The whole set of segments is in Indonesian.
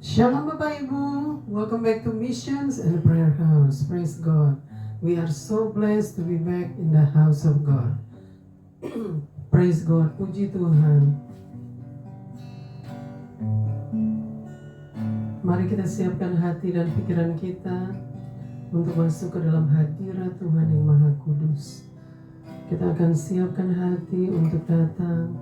Shalom Bapak Ibu, welcome back to Missions and Prayer House. Praise God. We are so blessed to be back in the house of God. Praise God, puji Tuhan. Mari kita siapkan hati dan pikiran kita untuk masuk ke dalam hadirat Tuhan yang Maha Kudus. Kita akan siapkan hati untuk datang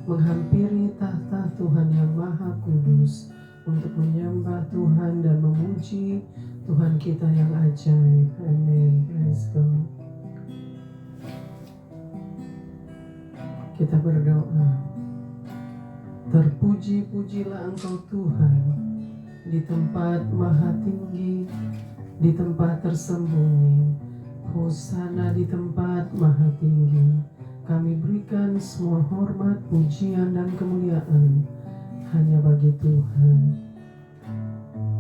menghampiri tahta Tuhan yang Maha Kudus, untuk menyembah Tuhan dan memuji Tuhan kita yang ajaib. Amin. Praise God. Kita berdoa. Terpuji-pujilah Engkau Tuhan di tempat maha tinggi, di tempat tersembunyi. Hosana di tempat maha tinggi. Kami berikan semua hormat, pujian, dan kemuliaan hanya bagi Tuhan.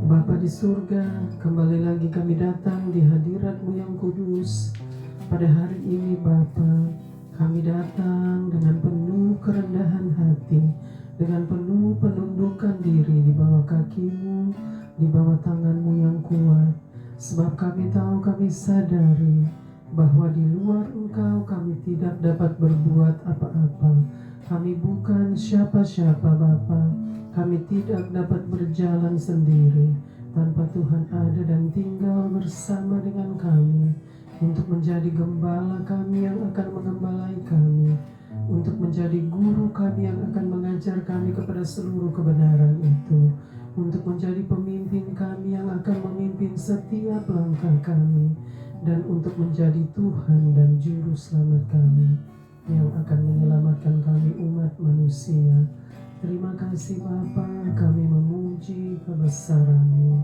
Bapa di surga, kembali lagi kami datang di hadirat-Mu yang kudus. Pada hari ini Bapa, kami datang dengan penuh kerendahan hati, dengan penuh penundukan diri di bawah kaki-Mu, di bawah tangan-Mu yang kuat. Sebab kami tahu, kami sadari bahwa di luar Engkau kami tidak dapat berbuat apa-apa. Kami bukan siapa-siapa Bapa. Kami tidak dapat berjalan sendiri tanpa Tuhan ada dan tinggal bersama dengan kami, untuk menjadi gembala kami yang akan mengembalai kami, untuk menjadi guru kami yang akan mengajar kami kepada seluruh kebenaran itu, untuk menjadi pemimpin kami yang akan memimpin setiap langkah kami, dan untuk menjadi Tuhan dan Juru Selamat kami yang akan menyelamatkan kami umat manusia. Terima kasih Bapa, kami memuji kebesaran-Mu.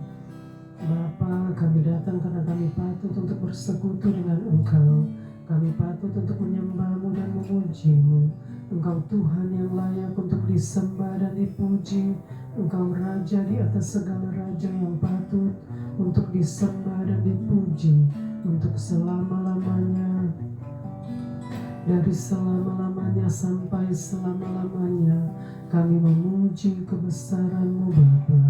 Bapa, kami datang karena kami patut untuk bersekutu dengan Engkau. Kami patut untuk menyembah-Mu dan memuji-Mu. Engkau Tuhan yang layak untuk disembah dan dipuji. Engkau Raja di atas segala raja yang patut untuk disembah dan dipuji untuk selama-lamanya. Dari selama-lamanya sampai selama-lamanya kami memuji kebesaran-Mu Bapa.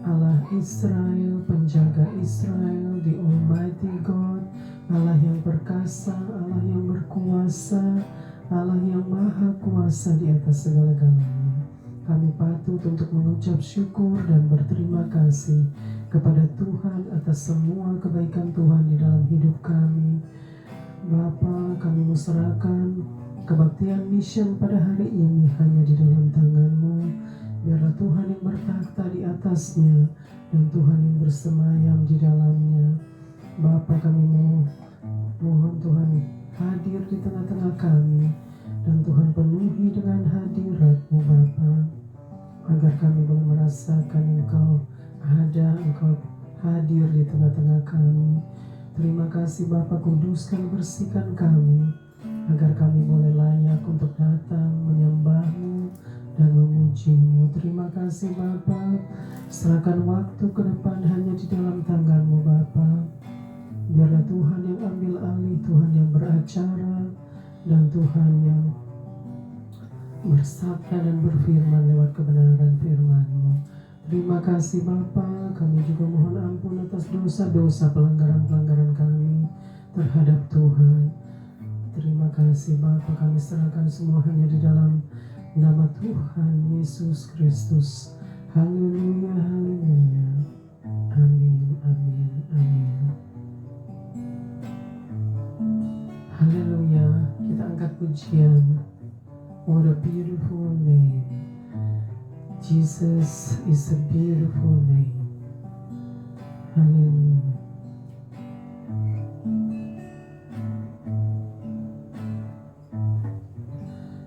Allah Israel, penjaga Israel, the Almighty God, Allah yang perkasa, Allah yang berkuasa, Allah yang maha kuasa di atas segala-galanya. Kami patut untuk mengucap syukur dan berterima kasih kepada Tuhan atas semua kebaikan Tuhan di dalam hidup kami. Bapa, kami menyerahkan kebaktian mission pada hari ini hanya di dalam tangan-Mu. Biarlah Tuhan yang bertakhta di atasnya dan Tuhan yang bersemayam di dalamnya. Bapa, kami mohon Tuhan hadir di tengah-tengah kami, dan Tuhan penuhi dengan hadirat-Mu Bapa, agar kami boleh merasakan Engkau ada, Engkau hadir di tengah-tengah kami. Terima kasih Bapa, kuduskan, bersihkan kami, agar kami boleh layak untuk datang menyembah-Mu dan memuji-Mu. Terima kasih Bapa, serahkan waktu ke depan hanya di dalam tangan-Mu Bapa. Biarlah Tuhan yang ambil alih, Tuhan yang beracara, dan Tuhan yang bersabda dan berfirman lewat kebenaran firman-Mu. Terima kasih Bapa, kami juga mohon ampun atas dosa-dosa pelanggaran-pelanggaran kami terhadap Tuhan. Terima kasih Bapa, kami serahkan semua hanya di dalam nama Tuhan Yesus Kristus. Haleluya, haleluya. Amin, amin, amin. Haleluya, kita angkat pujian. What a beautiful name. Jesus is a beautiful name. Haleluya.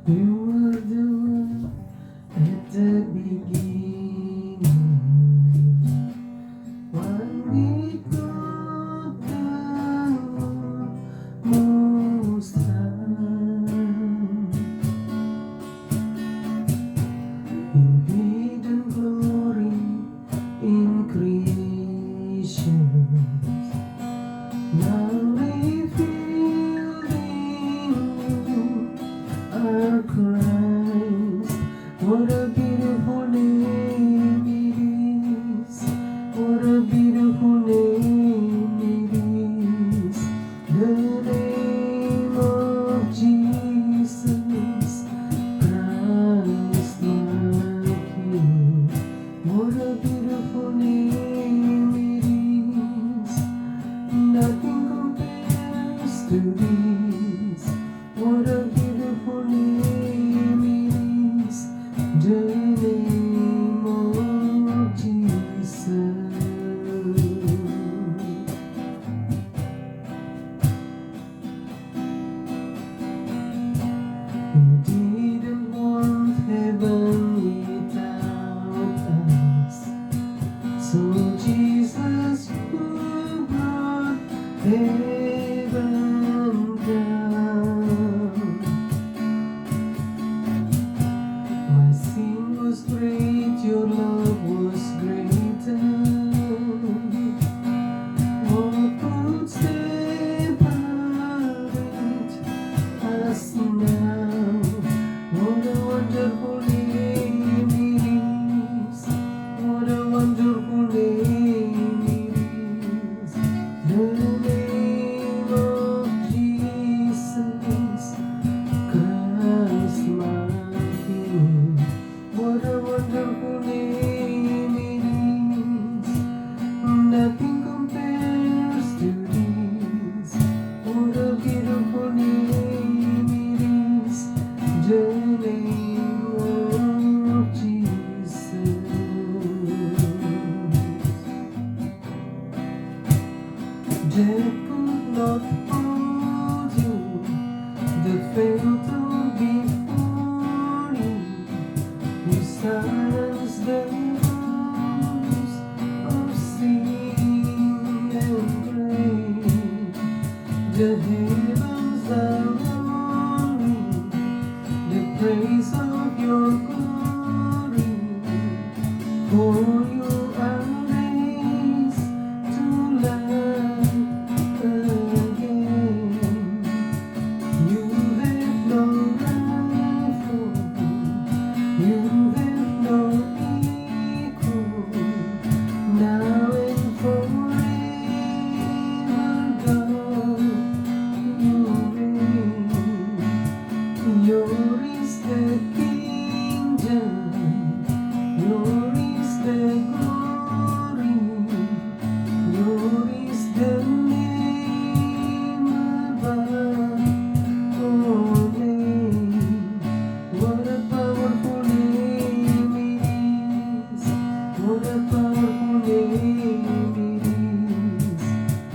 You were the one at the beginning, when we got the Most High. You hidden glory in creation, now revealed in you, our Christ. What a beautiful name. name of Jesus. You didn't want heaven without us, so Jesus, you brought heaven down. My sin was great, your love was greater. What could separate us now? What a wonderful name it is. What a wonderful name it is. The name of Jesus Christ my King. What a wonderful name it is. Nothing compares to this. What a beautiful name it is. The name of Jesus. Death could not hold you. Death failed to before you. You silence the voice of sin and grave. The heavens are roaring the praise of your glory. For you are raised to life again. You have no rival. You have no equal, now and forever, God, you reign. Yours is the kingdom, yours is the glory, yours is the name above all names. What a powerful name it is. What a powerful name it is.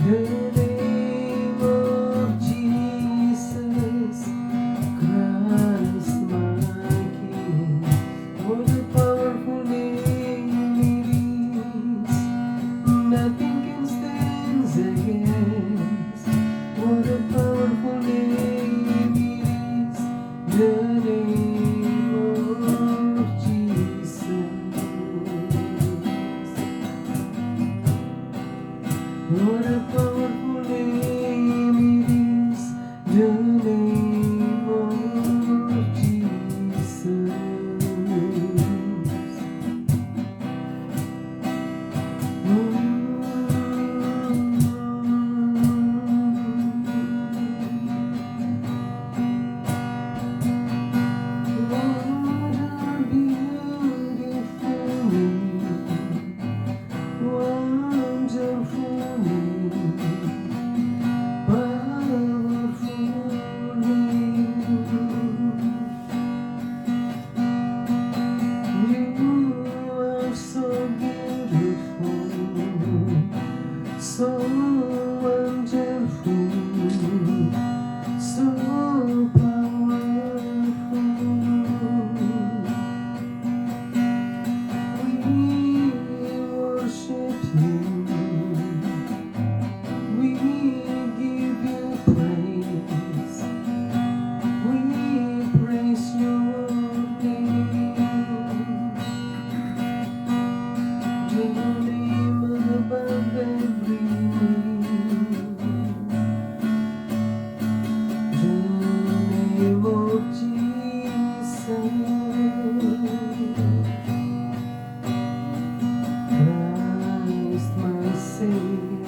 The name of Jesus Christ my King. What a powerful name it is. Nothing can stand against. What a powerful name it is. The name of Jesus. What a powerful name it is. The name of Jesus. So wonderful, so powerful. We worship you, we give you praise, we praise your name, your name above every name, the name of Jesus Christ my Savior.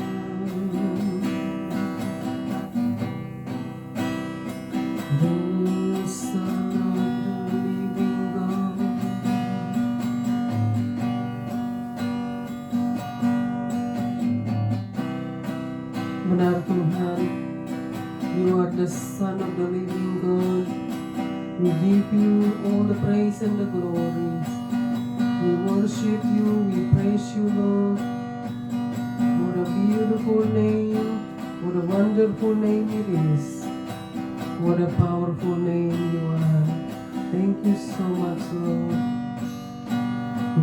The Son of the living God. Benar Tuhan, you are the Son of the living God. We give you all the praise and the glory. We worship you, we praise you, Lord. What a beautiful name, what a wonderful name it is. What a powerful name you are. Thank you so much, Lord.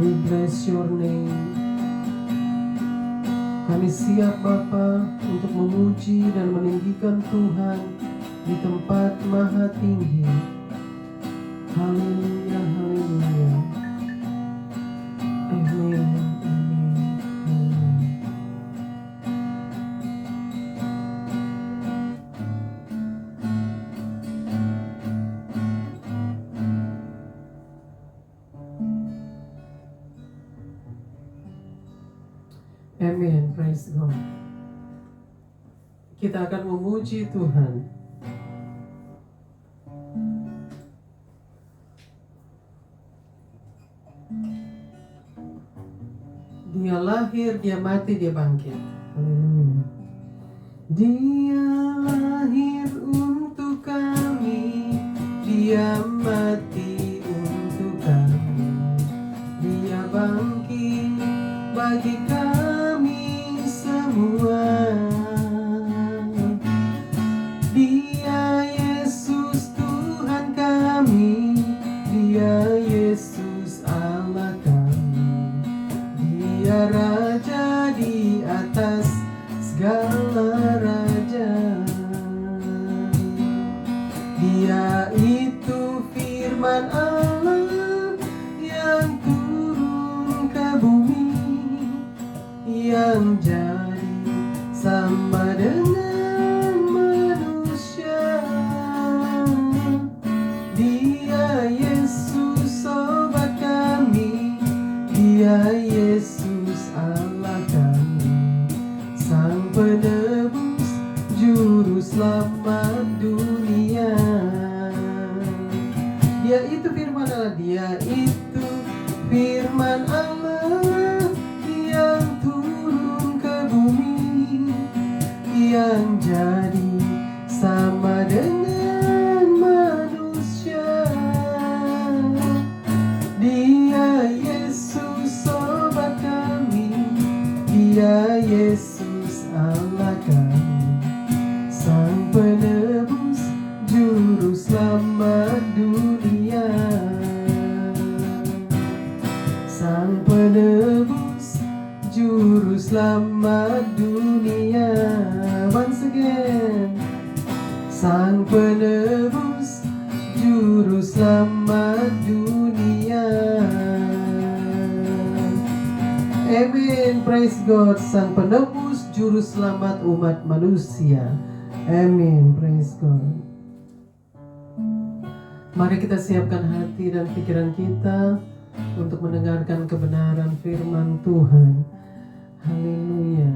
We bless your name. Kami siap Bapa untuk memuji dan meninggikan Tuhan di tempat maha tinggi. Haleluya, haleluya. Amin, amin, amin. Amen, praise God. Kita akan memuji Tuhan. Dia lahir, dia mati, dia bangkit. Haleluya. Dia lahir untuk kami, dia mati untuk kami, dia bangkit bagi kami semua. Dia Yesus Tuhan kami, dia Yesus Allah kami, dia Raja di atas segala raja. Dia itu firman Allah yang turun ke bumi, yang jadi sama dengan manusia. Dia Yesus sobat kami, dia Yesus Allah kami, Sang Penebus Juru Selamat dunia. Dia itu firman Allah, dia itu firman Allah yang turun ke bumi, yang jadi sama dengan manusia. Dia Yesus sobat kami, dia Yesus Allah kami, Sang Penebus Juru Selamat dunia. Sang Penebus Juru Selamat dunia. Once again. Sang Penebus Juru Selamat dunia. Amen, praise God. Sang Penebus Juru Selamat umat manusia. Amen, praise God. Mari kita siapkan hati dan pikiran kita untuk mendengarkan kebenaran firman Tuhan. Haleluya.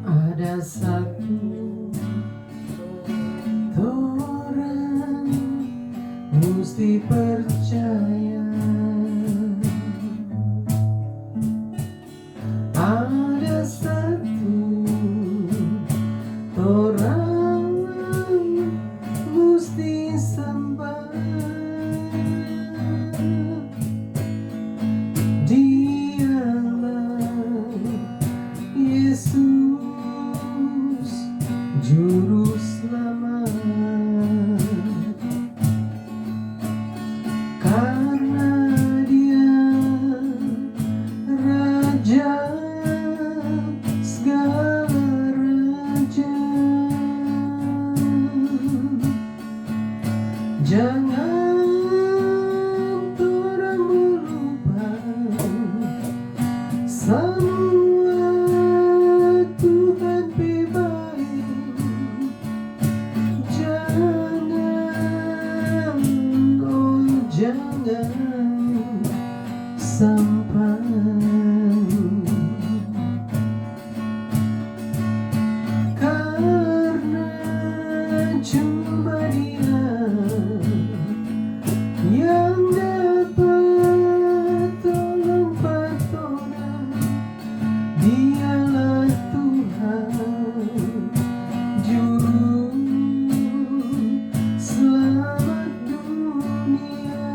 Ada satu orang mesti percaya, ada satu orang mesti sembah. Dialah Yesus sampai. Karena cuma Dia yang dapat tolong pertolongan. Dialah Tuhan juru selamat dunia.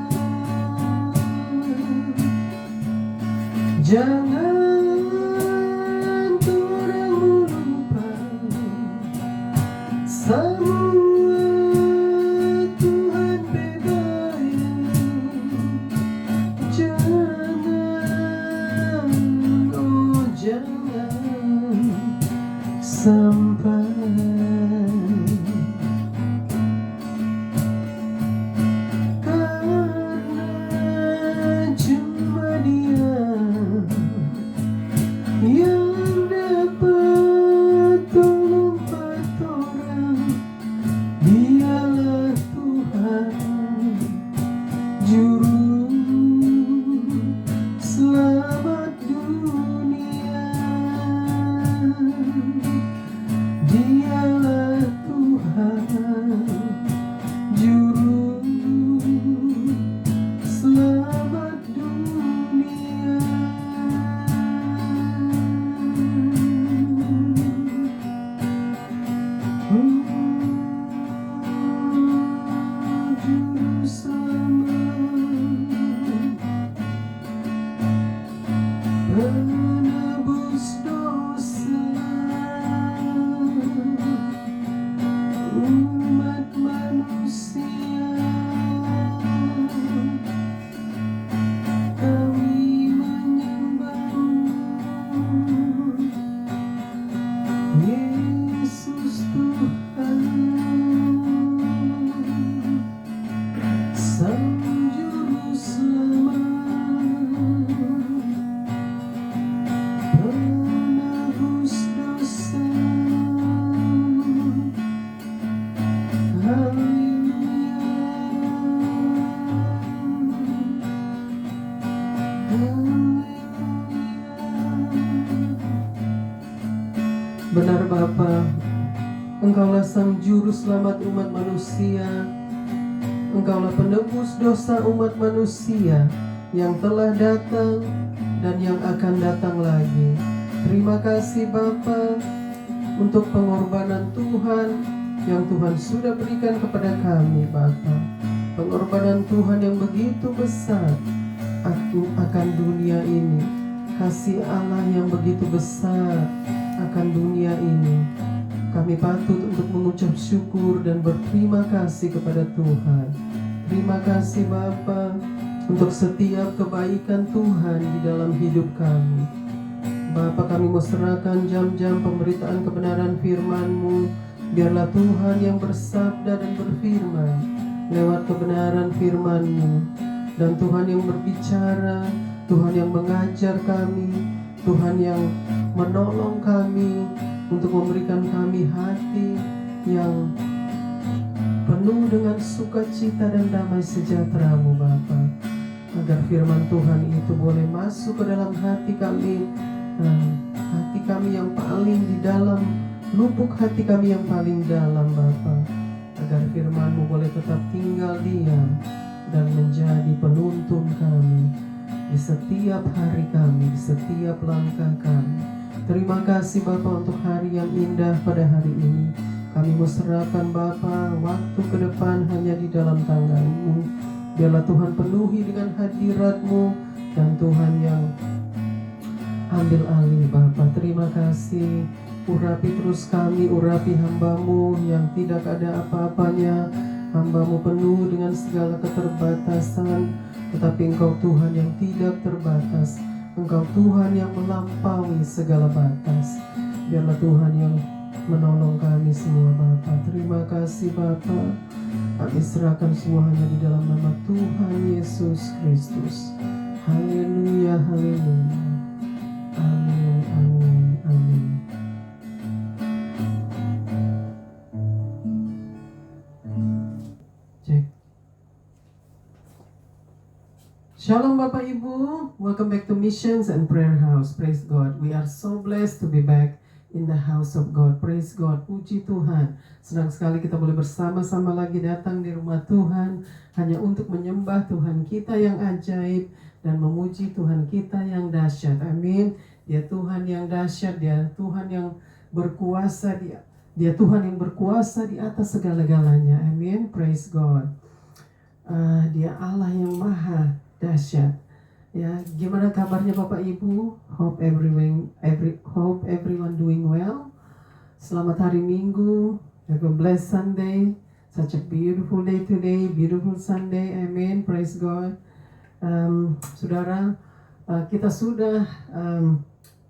Jangan kurang lupa semua Tuhan berdaya. Jangan, oh jangan sampai. Karena cuma Dia yang dapat tolong pertolongan. Dialah Tuhan juru selamat dunia. Dialah Tuhan juru selamat dunia. Juru selamat, penebus dosa umat manusia. Kami menyembah-Mu, Yesus Tuhan, Sang Juru Selamat, penebus dosa. Haleluya, haleluya. Benar Bapa, Engkaulah Sang Juru Selamat umat manusia. Engkaulah penebus dosa umat manusia yang telah datang dan yang akan datang lagi. Terima kasih Bapa untuk pengorbanan Tuhan yang Tuhan sudah berikan kepada kami Bapa. Pengorbanan Tuhan yang begitu besar akan dunia ini. Kasih Allah yang begitu besar akan dunia ini. Kami patut untuk mengucap syukur dan berterima kasih kepada Tuhan. Terima kasih Bapa untuk setiap kebaikan Tuhan di dalam hidup kami. Bapa, kami mau serahkan jam-jam pemberitaan kebenaran firman-Mu. Biarlah Tuhan yang bersabda dan berfirman lewat kebenaran firman-Mu. Dan Tuhan yang berbicara, Tuhan yang mengajar kami, Tuhan yang menolong kami untuk memberikan kami hati yang penuh dengan sukacita dan damai sejahtera-Mu Bapa. Agar firman Tuhan itu boleh masuk ke dalam hati kami yang paling di dalam, lubuk hati kami yang paling dalam Bapa. Agar firman-Mu boleh tetap tinggal diam dan menjadi penuntun kami di setiap hari kami, di setiap langkah kami. Terima kasih Bapa untuk hari yang indah pada hari ini. Kami mau serahkan Bapa waktu ke depan hanya di dalam tangan-Mu. Biarlah Tuhan penuhi dengan hadirat-Mu dan Tuhan yang ambil alih Bapa. Terima kasih. Urapi terus kami, urapi hamba-Mu yang tidak ada apa-apanya. Hamba-Mu penuh dengan segala keterbatasan, tetapi Engkau Tuhan yang tidak terbatas. Engkau Tuhan yang melampaui segala batas. Biarlah Tuhan yang menolong kami semua Bapa. Terima kasih Bapa. Kami serahkan semuanya di dalam nama Tuhan Yesus Kristus. Haleluya, haleluya. Amin, amin, amin. Cek. Shalom Bapak Ibu, welcome back to Missions and Prayer House. Praise God. We are so blessed to be back in the house of God. Praise God. Puji Tuhan. Senang sekali kita boleh bersama-sama lagi datang di rumah Tuhan hanya untuk menyembah Tuhan kita yang ajaib dan memuji Tuhan kita yang dahsyat. Amin. Dia Tuhan yang dahsyat, dia Tuhan yang berkuasa, dia Tuhan yang berkuasa di atas segala-galanya. Amin. Praise God. Dia Allah yang maha dahsyat. Ya, gimana kabarnya Bapak Ibu? Hope everyone doing well. Selamat hari Minggu. Have a blessed Sunday. Such a beautiful day today. Beautiful Sunday. Amen. Praise God. Saudara, kita sudah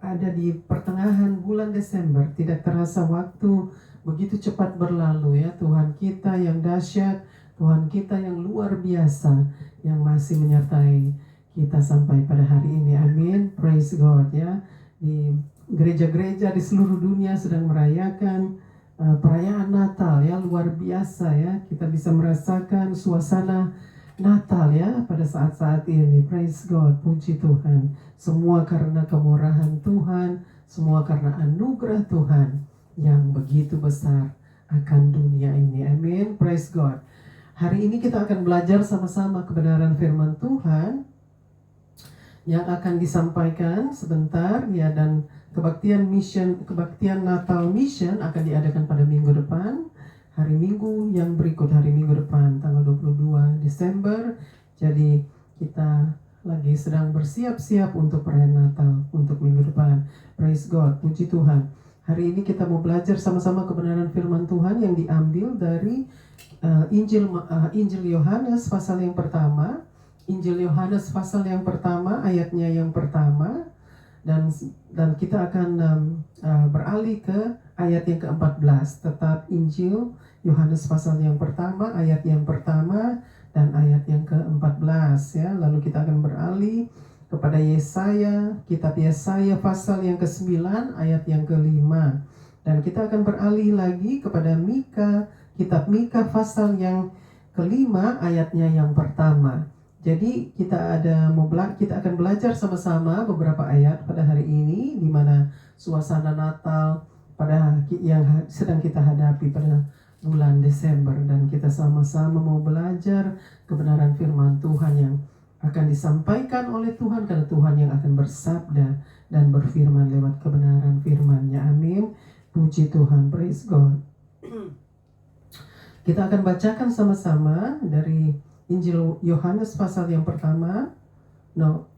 ada di pertengahan bulan Desember. Tidak terasa waktu begitu cepat berlalu ya. Tuhan kita yang dahsyat, Tuhan kita yang luar biasa, yang masih menyertai kita sampai pada hari ini. Amin. Praise God ya. Di gereja-gereja di seluruh dunia sedang merayakan perayaan Natal ya, luar biasa ya. Kita bisa merasakan suasana Natal ya pada saat-saat ini. Praise God, puji Tuhan. Semua karena kemurahan Tuhan, semua karena anugerah Tuhan yang begitu besar akan dunia ini. Amin. Praise God. Hari ini kita akan belajar sama-sama kebenaran firman Tuhan yang akan disampaikan sebentar ya, dan kebaktian Natal Mission akan diadakan pada minggu depan, hari Minggu yang berikut, hari Minggu depan tanggal 22 Desember. Jadi kita lagi sedang bersiap-siap untuk perayaan Natal untuk minggu depan. Praise God, puji Tuhan. Hari ini kita mau belajar sama-sama kebenaran firman Tuhan yang diambil dari Injil Yohanes pasal yang pertama. Injil Yohanes pasal yang pertama, ayatnya yang pertama, dan kita akan beralih ke ayat yang ke-14. Tetap Injil Yohanes pasal yang pertama, ayat yang pertama dan ayat yang ke-14 ya. Lalu kita akan beralih kepada Yesaya, kitab Yesaya pasal yang ke-9 ayat yang ke-5, dan kita akan beralih lagi kepada Mika, kitab Mika pasal yang ke-5 ayatnya yang pertama. Jadi kita akan belajar sama-sama beberapa ayat pada hari ini, di mana suasana Natal yang sedang kita hadapi pada bulan Desember, dan kita sama-sama mau belajar kebenaran firman Tuhan yang akan disampaikan oleh Tuhan, karena Tuhan yang akan bersabda dan berfirman lewat kebenaran firman-Nya. Amin. Puji Tuhan. Praise God. Kita akan bacakan sama-sama dari Injil Yohanes pasal yang pertama.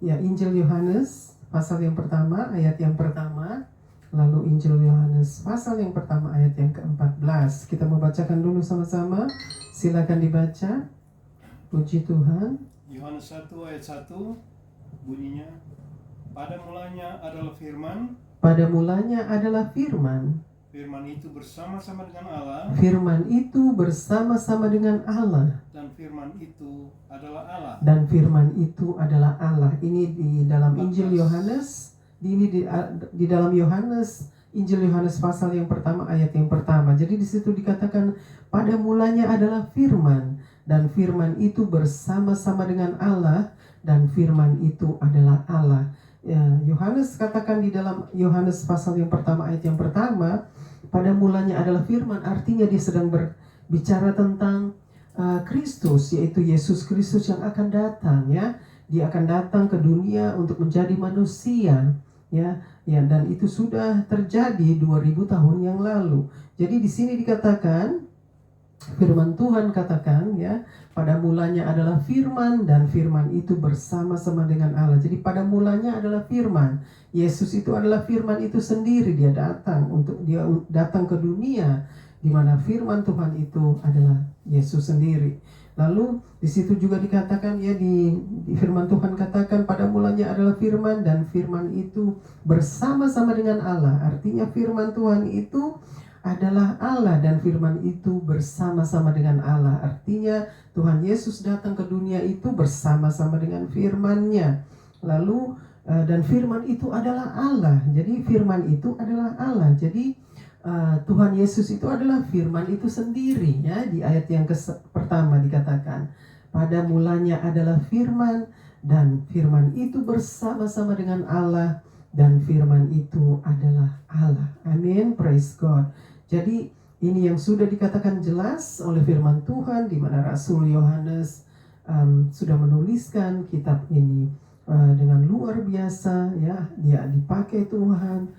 Injil Yohanes pasal yang pertama, ayat yang pertama. Lalu Injil Yohanes pasal yang pertama, ayat yang ke-14. Kita mau bacakan dulu sama-sama. Silakan dibaca. Puji Tuhan. Yohanes 1 ayat 1 bunyinya, pada mulanya adalah firman. Pada mulanya adalah firman. Firman itu bersama-sama dengan Allah. Firman itu bersama-sama dengan Allah. Dan firman itu adalah Allah. Dan firman itu adalah Allah. Ini di dalam Injil Yohanes. Di dalam Yohanes, Injil Yohanes pasal yang pertama, ayat yang pertama. Jadi di situ dikatakan pada mulanya adalah firman, dan firman itu bersama-sama dengan Allah, dan firman itu adalah Allah. Yohanes katakan di dalam Yohanes pasal yang pertama, ayat yang pertama, pada mulanya adalah firman, artinya dia sedang berbicara tentang Kristus, yaitu Yesus Kristus yang akan datang ya. Dia akan datang ke dunia untuk menjadi manusia ya, dan itu sudah terjadi 2000 tahun yang lalu. Jadi di sini dikatakan, firman Tuhan katakan ya, pada mulanya adalah firman, dan firman itu bersama-sama dengan Allah. Jadi pada mulanya adalah firman. Yesus itu adalah firman itu sendiri. Dia datang ke dunia, di mana firman Tuhan itu adalah Yesus sendiri. Lalu di situ juga dikatakan ya, di firman Tuhan katakan pada mulanya adalah firman, dan firman itu bersama-sama dengan Allah. Artinya firman Tuhan itu adalah Allah, dan firman itu bersama-sama dengan Allah. Artinya Tuhan Yesus datang ke dunia itu bersama-sama dengan firman-Nya. Lalu dan firman itu adalah Allah. Jadi firman itu adalah Allah. Jadi Tuhan Yesus itu adalah firman itu sendiri ya. Di ayat yang pertama dikatakan pada mulanya adalah firman, dan firman itu bersama-sama dengan Allah, dan firman itu adalah Allah. Amin, praise God. Jadi ini yang sudah dikatakan jelas oleh firman Tuhan, di mana Rasul Yohanes sudah menuliskan kitab ini dengan luar biasa, ya. Dia dipakai Tuhan,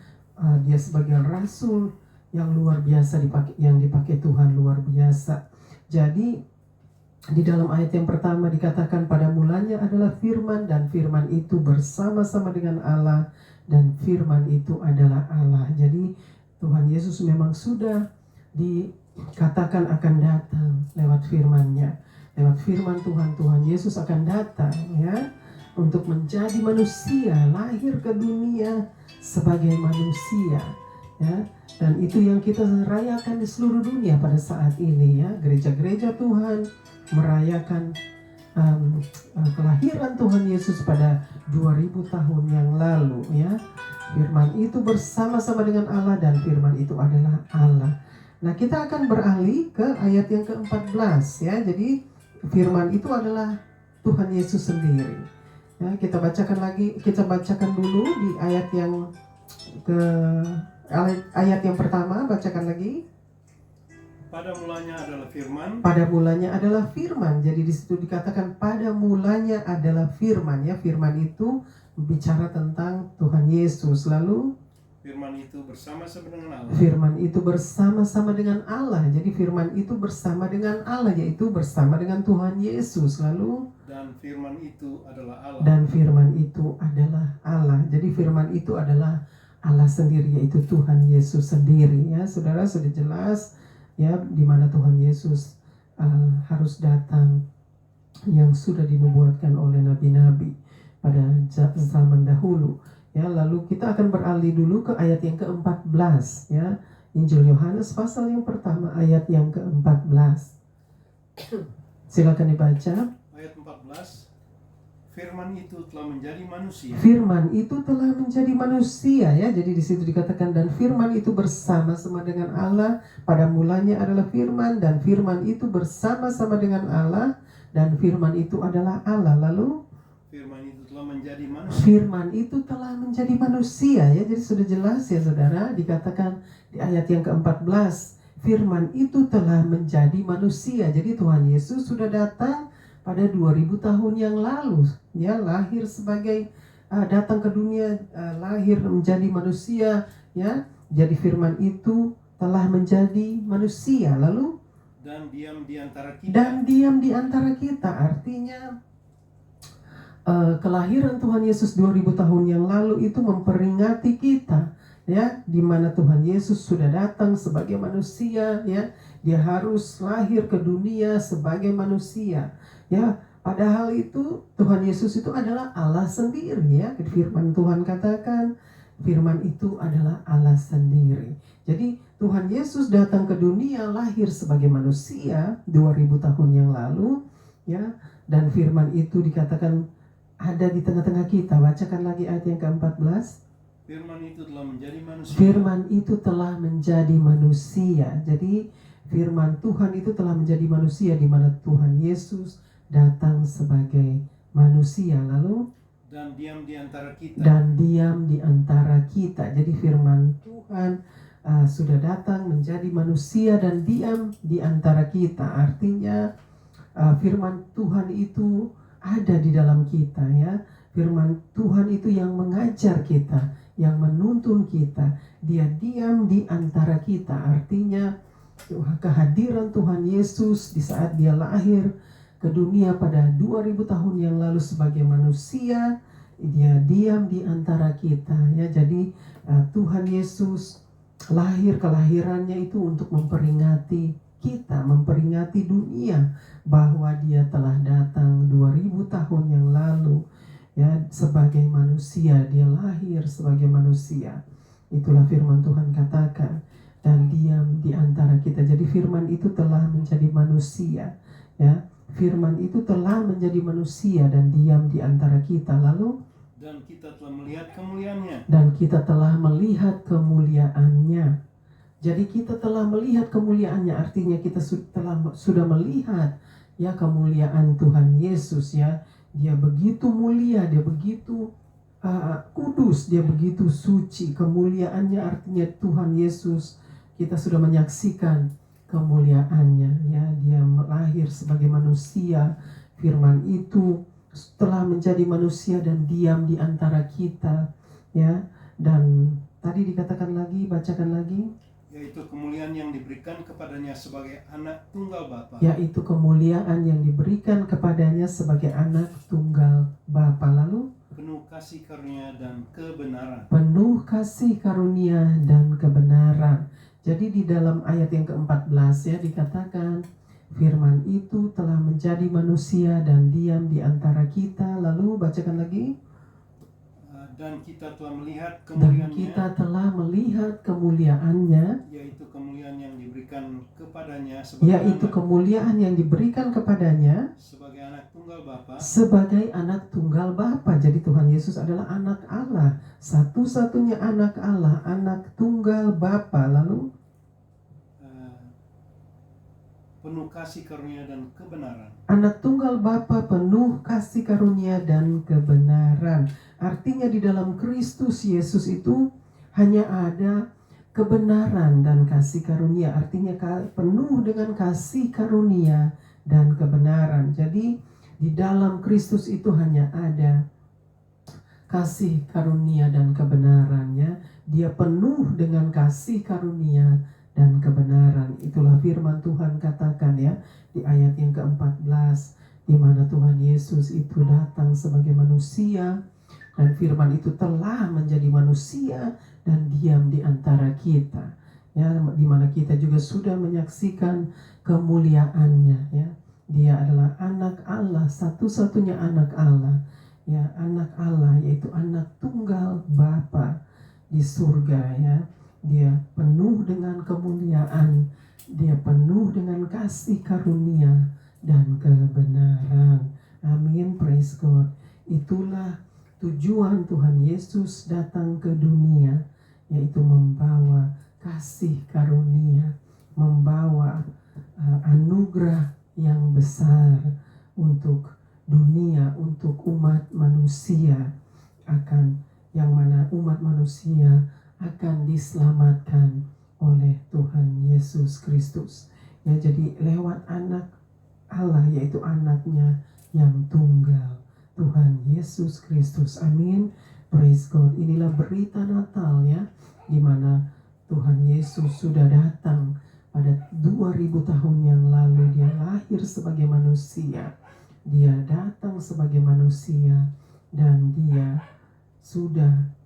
dia sebagai rasul yang luar biasa, yang dipakai Tuhan luar biasa. Jadi di dalam ayat yang pertama dikatakan pada mulanya adalah firman, dan firman itu bersama-sama dengan Allah, dan firman itu adalah Allah. Jadi Tuhan Yesus memang sudah dikatakan akan datang lewat firman-Nya. Lewat firman Tuhan Yesus akan datang, ya, untuk menjadi manusia, lahir ke dunia sebagai manusia, ya. Dan itu yang kita rayakan di seluruh dunia pada saat ini, ya. Gereja-gereja Tuhan merayakan kelahiran Tuhan Yesus pada 2000 tahun yang lalu, ya. Firman itu bersama-sama dengan Allah, dan firman itu adalah Allah. Nah, kita akan beralih ke ayat yang ke-14, ya. Jadi firman itu adalah Tuhan Yesus sendiri. Ya, kita bacakan dulu di ayat yang pertama, bacakan lagi. Pada mulanya adalah firman. Pada mulanya adalah firman. Jadi di situ dikatakan pada mulanya adalah firman, ya. Firman itu bicara tentang Tuhan Yesus. Lalu firman itu bersama-sama dengan Allah. Firman itu bersama-sama dengan Allah. Jadi firman itu bersama dengan Allah, yaitu bersama dengan Tuhan Yesus. Lalu dan firman itu adalah Allah. Dan firman itu adalah Allah. Jadi firman itu adalah Allah sendiri, yaitu Tuhan Yesus sendiri, ya. Saudara, sudah jelas, ya, di mana Tuhan Yesus harus datang, yang sudah dinubuatkan oleh nabi-nabi pada zaman dahulu, ya. Lalu kita akan beralih dulu ke ayat yang ke-14, ya. Injil Yohanes pasal yang pertama ayat yang ke-14. Silakan dibaca. Ayat 14. Firman itu telah menjadi manusia. Firman itu telah menjadi manusia, ya. Jadi di situ dikatakan dan firman itu bersama-sama dengan Allah. Pada mulanya adalah firman, dan firman itu bersama-sama dengan Allah, dan firman itu adalah Allah. Lalu firman itu telah menjadi manusia. Firman itu telah menjadi manusia, ya. Jadi sudah jelas, ya, saudara, dikatakan di ayat yang ke-14, firman itu telah menjadi manusia. Jadi Tuhan Yesus sudah datang pada 2000 tahun yang lalu, ya, lahir sebagai datang ke dunia, lahir menjadi manusia, ya. Jadi firman itu telah menjadi manusia, lalu dan diam di antara kita. Dan diam di antara kita, artinya kelahiran Tuhan Yesus 2000 tahun yang lalu itu memperingati kita, ya, di mana Tuhan Yesus sudah datang sebagai manusia, ya. Dia harus lahir ke dunia sebagai manusia, ya. Padahal itu Tuhan Yesus itu adalah Allah sendiri, ya. Firman Tuhan katakan firman itu adalah Allah sendiri. Jadi Tuhan Yesus datang ke dunia, lahir sebagai manusia 2000 tahun yang lalu, ya. Dan firman itu dikatakan ada di tengah-tengah kita. Bacakan lagi ayat yang ke-14. Firman itu telah menjadi manusia. Firman itu telah menjadi manusia. Jadi firman Tuhan itu telah menjadi manusia, di mana Tuhan Yesus datang sebagai manusia. Lalu dan diam di antara kita. Dan diam di antara kita. Jadi firman Tuhan sudah datang menjadi manusia dan diam di antara kita. Artinya firman Tuhan itu ada di dalam kita, ya. Firman Tuhan itu yang mengajar kita, yang menuntun kita. Dia diam di antara kita. Artinya kehadiran Tuhan Yesus di saat dia lahir ke dunia pada 2000 tahun yang lalu sebagai manusia, dia diam di antara kita, ya. Jadi Tuhan Yesus lahir, kelahirannya itu untuk memperingati kita, memperingati dunia bahwa dia telah datang 2000 tahun yang lalu, ya, sebagai manusia. Dia lahir sebagai manusia. Itulah firman Tuhan katakan, dan diam di antara kita. Jadi firman itu telah menjadi manusia, ya. Firman itu telah menjadi manusia dan diam di antara kita. Lalu dan kita telah melihat kemuliaannya. Dan kita telah melihat kemuliaannya. Jadi kita telah melihat kemuliaannya, artinya kita sudah melihat, ya, kemuliaan Tuhan Yesus, ya. Dia begitu mulia, dia begitu kudus, dia begitu suci. Kemuliaannya artinya Tuhan Yesus, kita sudah menyaksikan kemuliaannya, ya. Dia lahir sebagai manusia, firman itu telah menjadi manusia dan diam di antara kita, ya. Dan tadi dikatakan lagi, bacakan lagi, yaitu kemuliaan yang diberikan kepadanya sebagai anak tunggal Bapa. yaitu kemuliaan yang diberikan kepadanya sebagai anak tunggal Bapa. Lalu Penuh kasih karunia dan kebenaran. penuh kasih karunia dan kebenaran. Jadi di dalam ayat yang ke-14 ya dikatakan firman itu telah menjadi manusia dan diam di antara kita. Lalu bacakan lagi. Dan kita telah melihat Dan kemuliaannya, kita telah melihat kemuliaannya, yaitu kemuliaan yang diberikan kepadanya sebagai yaitu anak, kemuliaan yang diberikan kepadanya sebagai anak tunggal Bapa. sebagai anak tunggal Bapa. Jadi Tuhan Yesus adalah anak Allah, satu-satunya anak Allah, anak tunggal Bapa. Lalu Penuh kasih karunia dan kebenaran. anak tunggal Bapa penuh kasih karunia dan kebenaran. Artinya di dalam Kristus Yesus itu hanya ada kebenaran dan kasih karunia. Artinya penuh dengan kasih karunia dan kebenaran. Jadi di dalam Kristus itu hanya ada kasih karunia dan kebenarannya. Dia penuh dengan kasih karunia dan kebenaran. Itulah firman Tuhan katakan ya di ayat yang ke-14, di mana Tuhan Yesus itu datang sebagai manusia dan firman itu telah menjadi manusia dan diam di antara kita. Ya, di mana kita juga sudah menyaksikan kemuliaannya ya. Dia adalah anak Allah, satu-satunya anak Allah. Ya, anak Allah yaitu anak tunggal Bapa di surga ya. Dia penuh dengan kemuliaan, dia penuh dengan kasih karunia dan kebenaran. Amin, praise God. Itulah tujuan Tuhan Yesus datang ke dunia, yaitu membawa kasih karunia, membawa anugerah yang besar untuk dunia, untuk umat manusia, akan yang mana umat manusia akan diselamatkan oleh Tuhan Yesus Kristus. Ya, jadi lewat anak Allah, yaitu anaknya yang tunggal, Tuhan Yesus Kristus. Amin. Praise God. Inilah berita Natal ya, di mana Tuhan Yesus sudah datang pada 2000 tahun yang lalu. Dia lahir sebagai manusia. Dia datang sebagai manusia dan dia sudah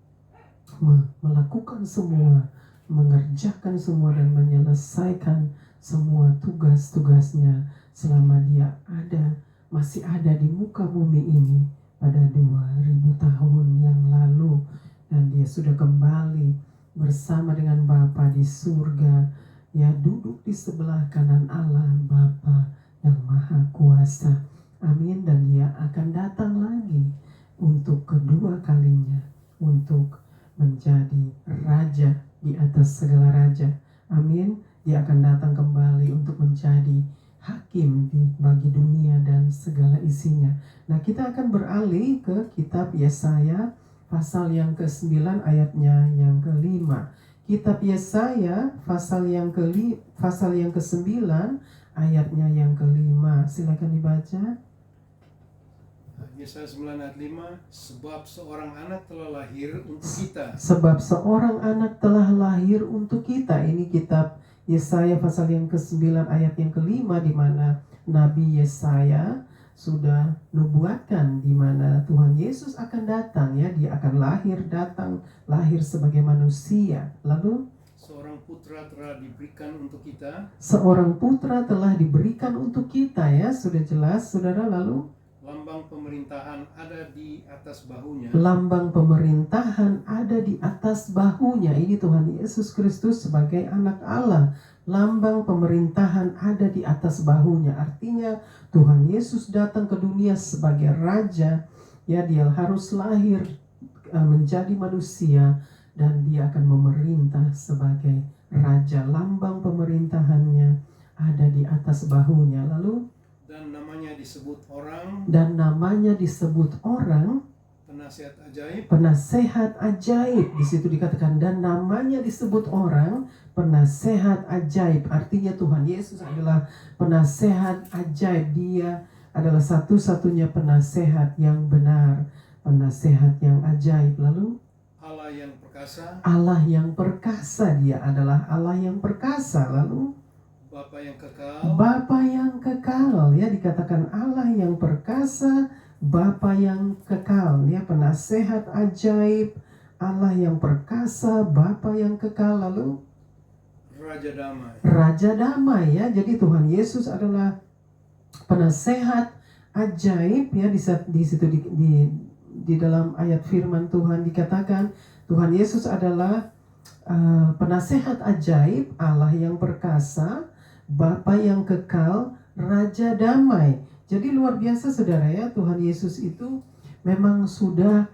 melakukan semua, mengerjakan semua dan menyelesaikan semua tugas-tugasnya selama dia masih ada di muka bumi ini pada 2000 tahun yang lalu, dan dia sudah kembali bersama dengan Bapa di surga, ya, duduk di sebelah kanan Allah Bapa yang Maha Kuasa. Amin. Dan dia akan datang lagi untuk kedua kalinya, untuk menjadi raja di atas segala raja. Amin. Dia akan datang kembali untuk menjadi hakim bagi dunia dan segala isinya. Nah, kita akan beralih ke kitab Yesaya pasal yang ke-9 ayatnya yang ke-5. Kitab Yesaya pasal yang ke-9 ayatnya yang ke-5. Silakan dibaca. Yesaya 9 ayat 5, sebab seorang anak telah lahir untuk kita. Sebab seorang anak telah lahir untuk kita. Ini kitab Yesaya pasal yang ke-9 ayat yang ke-5, di mana Nabi Yesaya sudah nubuatkan di mana Tuhan Yesus akan datang ya. Dia akan lahir sebagai manusia. Lalu seorang putra telah diberikan untuk kita. Seorang putra telah diberikan untuk kita ya. Sudah jelas Saudara. Lalu lambang pemerintahan ada di atas bahunya. Lambang pemerintahan ada di atas bahunya. Ini Tuhan Yesus Kristus sebagai anak Allah. Lambang pemerintahan ada di atas bahunya. Artinya Tuhan Yesus datang ke dunia sebagai raja. Ya, dia harus lahir menjadi manusia dan dia akan memerintah sebagai raja. Lambang pemerintahannya ada di atas bahunya. Lalu dan namanya disebut orang dan namanya disebut orang penasihat ajaib, penasehat ajaib. Di situ dikatakan dan namanya disebut orang penasehat ajaib. Artinya Tuhan Yesus adalah penasehat ajaib. Dia adalah satu-satunya penasehat yang benar, penasehat yang ajaib. Lalu Allah yang perkasa, Allah yang perkasa, dia adalah Allah yang perkasa. Lalu Bapa yang kekal, Bapa yang kekal, ya, dikatakan Allah yang perkasa, Bapa yang kekal, ya, penasehat ajaib, Allah yang perkasa, Bapa yang kekal. Lalu Raja damai. Raja damai, ya. Jadi Tuhan Yesus adalah penasehat ajaib, ya. Di situ di dalam ayat firman Tuhan dikatakan Tuhan Yesus adalah penasehat ajaib, Allah yang perkasa, Bapa yang kekal, Raja damai. Jadi luar biasa saudara, ya, Tuhan Yesus itu memang sudah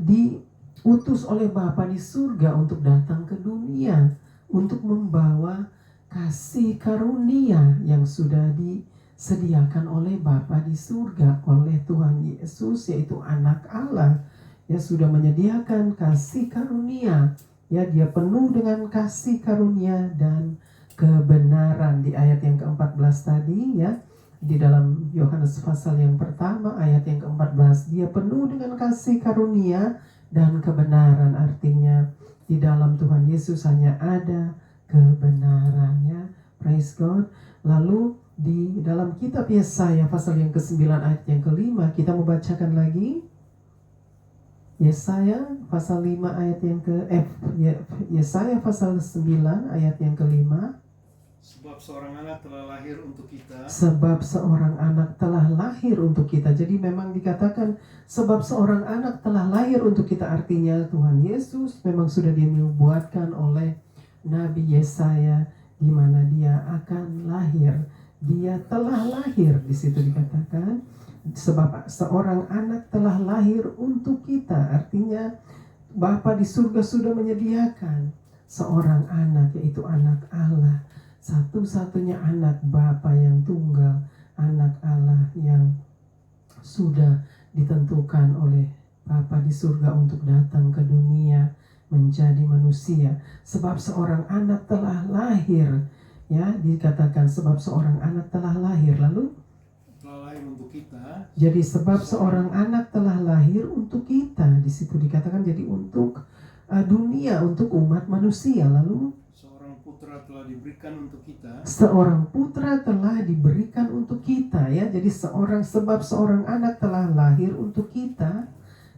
diutus oleh Bapa di surga untuk datang ke dunia, untuk membawa kasih karunia yang sudah disediakan oleh Bapa di surga, oleh Tuhan Yesus, yaitu anak Allah, ya, sudah menyediakan kasih karunia, ya, dia penuh dengan kasih karunia dan kebenaran. Di ayat yang ke-14 tadi, ya, di dalam Yohanes pasal yang pertama ayat yang ke-14, dia penuh dengan kasih karunia dan kebenaran. Artinya di dalam Tuhan Yesus hanya ada kebenarannya. Praise God. Lalu di dalam kitab Yesaya pasal yang ke-9 ayat yang ke-5, kita membacakan lagi Yesaya pasal 5 ayat yang Yesaya pasal 9 ayat yang ke-5. Sebab seorang anak telah lahir untuk kita. Sebab seorang anak telah lahir untuk kita. Jadi memang dikatakan sebab seorang anak telah lahir untuk kita. Artinya Tuhan Yesus memang sudah dinubuatkan oleh Nabi Yesaya di mana dia akan lahir. Dia telah lahir, di situ dikatakan sebab seorang anak telah lahir untuk kita. Artinya Bapa di surga sudah menyediakan seorang anak, yaitu anak Allah, satu-satunya anak Bapa yang tunggal, anak Allah yang sudah ditentukan oleh Bapa di surga untuk datang ke dunia menjadi manusia. Sebab seorang anak telah lahir, ya, dikatakan sebab seorang anak telah lahir. Lalu Telah lahir untuk kita. jadi sebab seorang anak telah lahir untuk kita. Di situ dikatakan jadi untuk dunia, untuk umat manusia. Lalu Seorang putra telah diberikan untuk kita. seorang putra telah diberikan untuk kita, ya. Jadi sebab seorang anak telah lahir untuk kita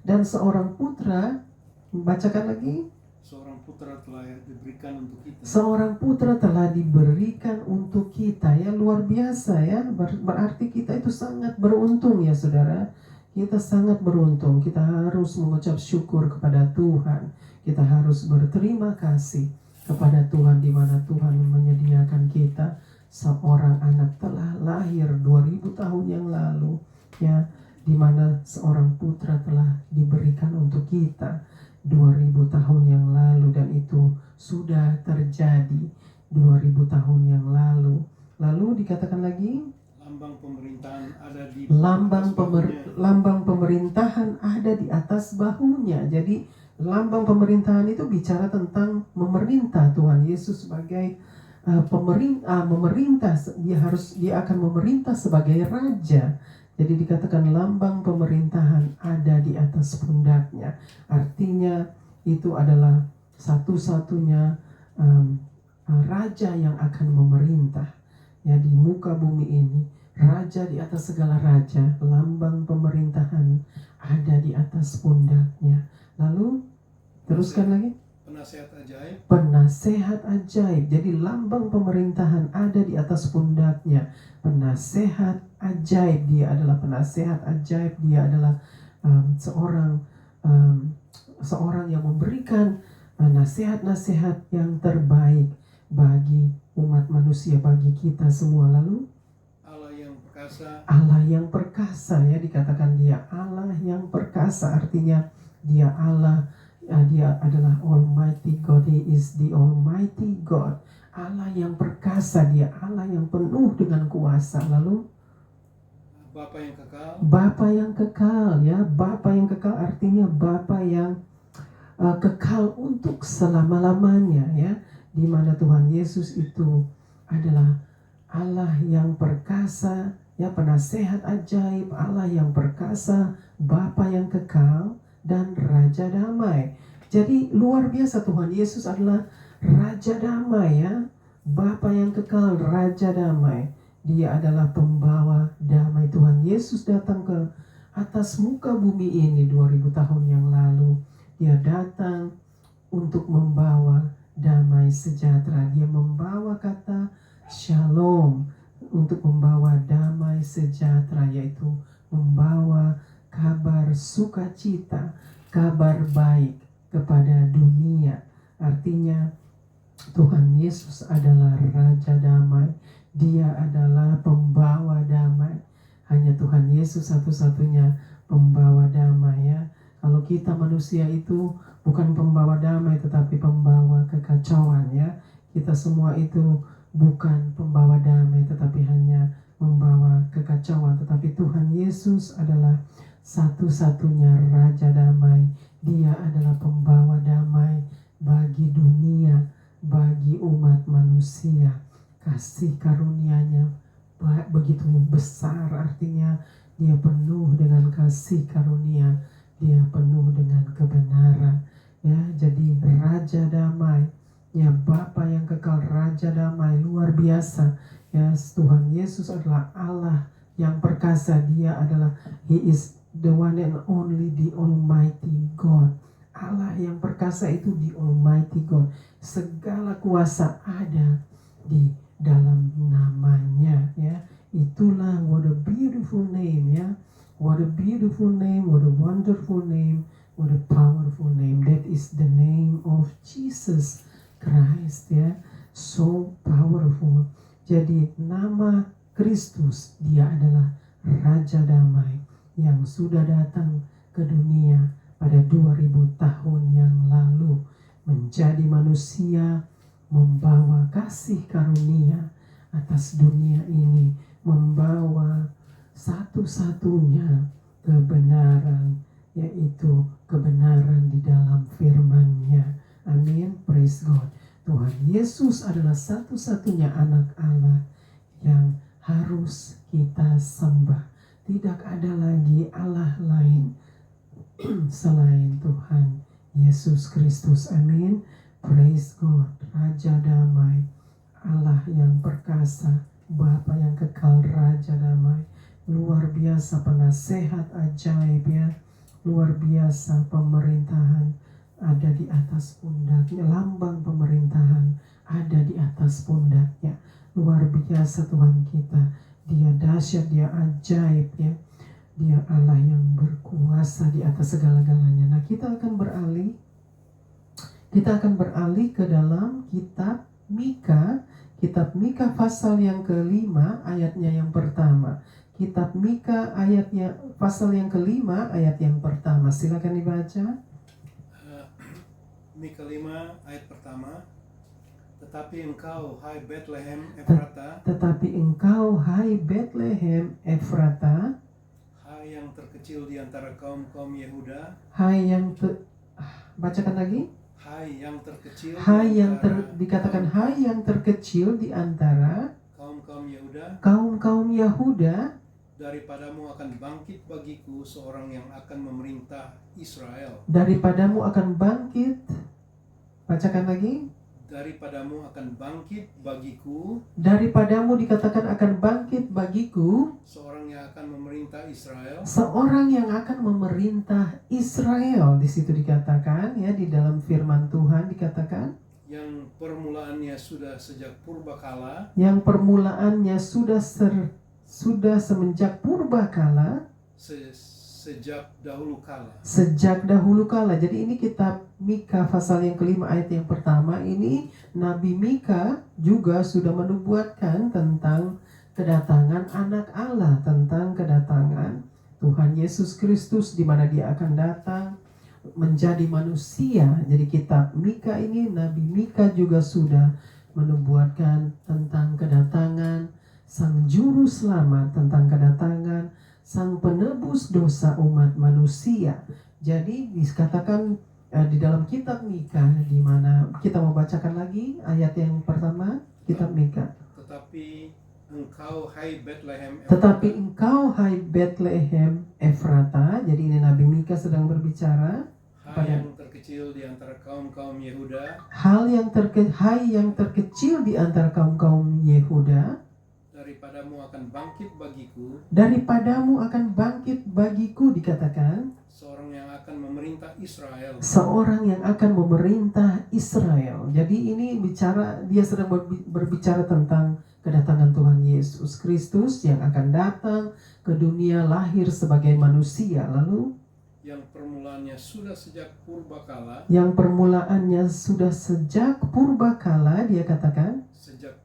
dan seorang putra, bacakan lagi. Seorang putra telah diberikan untuk kita. Seorang putra telah diberikan untuk kita, ya. Luar biasa, ya. Berarti kita itu sangat beruntung, ya saudara. Kita sangat beruntung. Kita harus mengucap syukur kepada Tuhan. Kita harus berterima kasih kepada Tuhan di mana Tuhan menyediakan kita seorang anak telah lahir 2000 tahun yang lalu, ya, di mana seorang putra telah diberikan untuk kita 2000 tahun yang lalu, dan itu sudah terjadi 2000 tahun yang lalu. Lalu dikatakan lagi Lambang pemerintahan ada di lambang pemerintahan ada di atas bahunya. Jadi lambang pemerintahan itu bicara tentang memerintah. Tuhan Yesus sebagai memerintah, dia akan memerintah sebagai raja. Jadi dikatakan lambang pemerintahan ada di atas pundaknya. Artinya itu adalah satu-satunya raja yang akan memerintah, ya, di muka bumi ini. Raja di atas segala raja, lambang pemerintahan ada di atas pundaknya. Lalu teruskan lagi. penasehat ajaib. Penasehat ajaib. Jadi lambang pemerintahan ada di atas pundaknya. Penasehat ajaib, dia adalah penasehat ajaib. Dia adalah seorang yang memberikan nasihat-nasihat yang terbaik bagi umat manusia, bagi kita semua. Lalu Allah yang perkasa, ya, dikatakan dia Allah yang perkasa. Artinya dia Allah, dia adalah Almighty God. He is the Almighty God. Allah yang perkasa, dia Allah yang penuh dengan kuasa. Lalu Bapa yang kekal. Bapa yang kekal, ya. Bapa yang kekal artinya Bapa yang kekal untuk selama-lamanya, ya. Di mana Tuhan Yesus itu adalah Allah yang perkasa, ya, penasehat ajaib, Allah yang perkasa, Bapa yang kekal, dan Raja Damai. Jadi luar biasa, Tuhan Yesus adalah Raja Damai, ya. Bapa yang kekal, Raja Damai. Dia adalah pembawa damai. Tuhan Yesus datang ke atas muka bumi ini 2000 tahun yang lalu. Dia datang untuk membawa damai sejahtera. Dia membawa kata shalom, untuk membawa damai sejahtera, yaitu membawa kabar sukacita, kabar baik kepada dunia. Artinya Tuhan Yesus adalah Raja Damai. Dia adalah pembawa damai. Hanya Tuhan Yesus satu-satunya pembawa damai, ya. Kalau kita manusia itu bukan pembawa damai tetapi pembawa kekacauan, ya. Kita semua itu bukan pembawa damai tetapi hanya membawa kekacauan. Tetapi Tuhan Yesus adalah satu-satunya Raja Damai. Dia adalah pembawa damai bagi dunia, bagi umat manusia. Kasih karunia-Nya begitu besar, artinya Dia penuh dengan kasih karunia, Dia penuh dengan kebenaran, ya. Jadi Raja Damai, ya, Bapa yang kekal, Raja Damai, luar biasa, ya. Tuhan Yesus adalah Allah yang perkasa. Dia adalah He is the one and only, the Almighty God. Allah yang perkasa itu the Almighty God. Segala kuasa ada di dalam namanya, ya. Itulah what a beautiful name, ya. What a beautiful name, what a wonderful name, what a powerful name. That is the name of Jesus Christ, ya. So powerful. Jadi nama Kristus, Dia adalah Raja Damai yang sudah datang ke dunia pada 2000 tahun yang lalu, menjadi manusia, membawa kasih karunia atas dunia ini, membawa satu-satunya kebenaran, yaitu kebenaran di dalam firman-Nya. Amin, praise God. Tuhan Yesus adalah satu-satunya anak Allah yang harus kita sembah. Tidak ada lagi Allah lain selain Tuhan Yesus Kristus. Amin. Praise God. Raja Damai, Allah yang perkasa, Bapa yang kekal, Raja Damai. Luar biasa penasehat ajaib, ya. Luar biasa pemerintahan ada di atas pundaknya. Lambang pemerintahan ada di atas pundaknya. Luar biasa Tuhan kita. Dia dahsyat, Dia ajaib, ya. Dia Allah yang berkuasa di atas segala-galanya. Nah, kita akan beralih ke dalam kitab Mika. Kitab Mika pasal yang kelima, ayatnya yang pertama. Kitab Mika pasal yang kelima, ayat yang pertama. Silakan dibaca. Mika 5 ayat pertama. Tetapi engkau, hai Bethlehem Efrata, hai yang terkecil di antara kaum-kaum Yehuda. Bacakan lagi. Hai yang terkecil. Dikatakan hai yang terkecil di antara kaum-kaum Yehuda. Daripadamu akan bangkit bagiku seorang yang akan memerintah Israel. Daripadamu akan bangkit. Bacakan lagi. Daripadamu akan bangkit bagiku. Daripadamu dikatakan akan bangkit bagiku. Seorang yang akan memerintah Israel. Seorang yang akan memerintah Israel. Di situ dikatakan, ya, di dalam firman Tuhan dikatakan. Yang permulaannya sudah sejak purbakala. Yang permulaannya sudah semenjak purbakala. Sejak dahulu kala. Jadi ini kitab Mika pasal yang kelima ayat yang pertama. Ini Nabi Mika juga sudah menubuatkan tentang kedatangan anak Allah, tentang kedatangan Tuhan Yesus Kristus, di mana Dia akan datang menjadi manusia. Jadi kitab Mika ini, Nabi Mika juga sudah menubuatkan tentang kedatangan Sang Juru Selamat, tentang kedatangan Sang Penebus dosa umat manusia. Jadi dikatakan di dalam kitab Mika, di mana kita mau bacakan lagi ayat yang pertama, kitab Mika. Tetapi engkau hai Bethlehem Efrata. Jadi ini Nabi Mika sedang berbicara. Hai yang terkecil di antara kaum-kaum Yehuda. Hai yang terkecil di antara kaum-kaum Yehuda. Daripadamu akan bangkit bagiku, dikatakan. Seorang yang akan memerintah Israel. Jadi ini dia sedang berbicara tentang kedatangan Tuhan Yesus Kristus yang akan datang ke dunia, lahir sebagai manusia. Lalu yang permulaannya sudah sejak purbakala, dia katakan sejak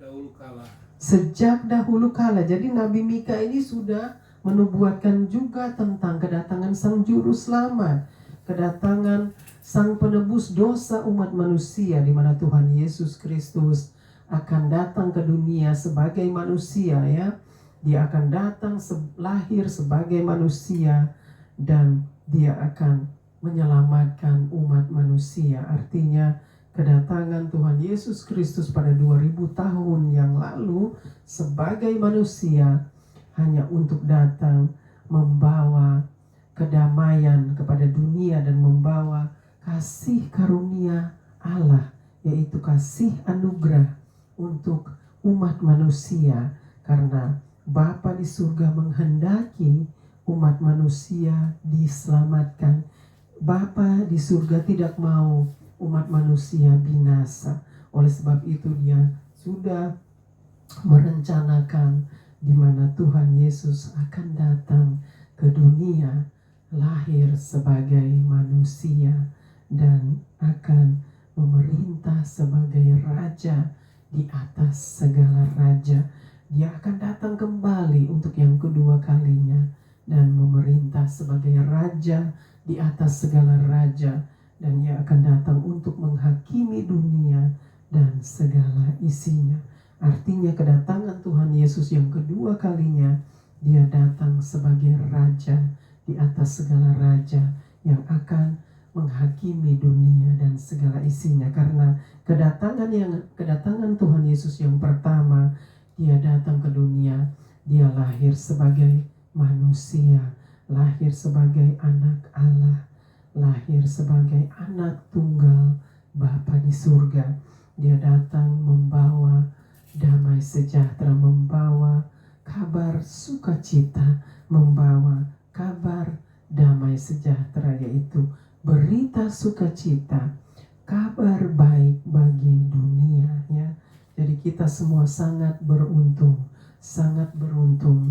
dahulu kala. Jadi Nabi Mika ini sudah menubuatkan juga tentang kedatangan Sang Juru Selamat, kedatangan Sang Penebus dosa umat manusia, di mana Tuhan Yesus Kristus akan datang ke dunia sebagai manusia, ya. Dia akan datang lahir sebagai manusia dan dia akan menyelamatkan umat manusia. Artinya kedatangan Tuhan Yesus Kristus pada 2000 tahun yang lalu sebagai manusia hanya untuk datang membawa kedamaian kepada dunia dan membawa kasih karunia Allah, yaitu kasih anugerah untuk umat manusia, karena Bapa di surga menghendaki umat manusia diselamatkan. Bapa di surga tidak mau umat manusia binasa. Oleh sebab itu dia sudah merencanakan di mana Tuhan Yesus akan datang ke dunia, lahir sebagai manusia dan akan memerintah sebagai raja di atas segala raja. Dia akan datang kembali untuk yang kedua kalinya dan memerintah sebagai raja di atas segala raja, dan dia akan datang untuk menghakimi dunia dan segala isinya. Artinya kedatangan Tuhan Yesus yang kedua kalinya, dia datang sebagai raja di atas segala raja yang akan menghakimi dunia dan segala isinya. Karena kedatangan Tuhan Yesus yang pertama, dia datang ke dunia, dia lahir sebagai manusia, lahir sebagai anak Allah, lahir sebagai anak tunggal Bapa di surga. Dia datang membawa damai sejahtera, membawa kabar sukacita, membawa kabar damai sejahtera, yaitu berita sukacita, kabar baik bagi dunia, ya. Jadi kita semua sangat beruntung